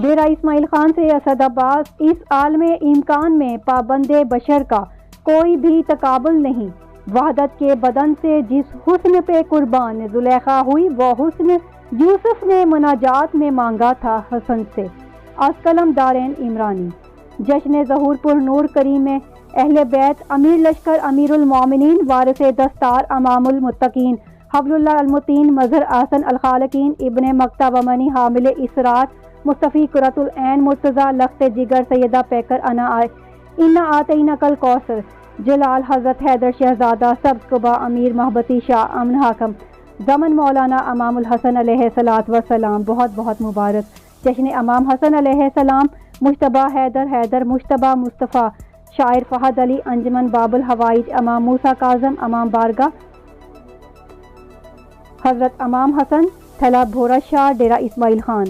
ڈیرہ اسماعیل خان سے اسد عباس، اس عالم امکان میں پابند بشر کا کوئی بھی تقابل نہیں، وحدت کے بدن سے جس حسن پہ قربان زلیخا ہوئی وہ حسن یوسف نے مناجات میں مانگا تھا حسن سے۔ از قلم دارین عمرانی۔ جشن ظہور پر نور کریم میں اہل بیت، امیر لشکر امیر المومنین، وارث دستار امام المتقین، حبل اللہ المتین، مظہر احسن الخالقین، ابن مکہ و منی حامل اسرار، مصطفی قرۃ العین، مرتضیٰ لخت جگر، سیدہ پیکر انا آتیناک الکوثر، جلال حضرت حیدر شہزادہ، سبز قبا امیر محبتی شاہ امن حاکم، زمن مولانا امام الحسن علیہ الصلوۃ والسلام۔ بہت بہت مبارک جشن امام حسن علیہ السلام، مجتبیٰ حیدر مجتبیٰ مصطفیٰ، شاعر فہد علی، انجمن باب الحوائج، امام موسیٰ کاظم، امام بارگاہ حضرت امام حسن، تھلا بھورا شاہ، ڈیرہ اسماعیل خان۔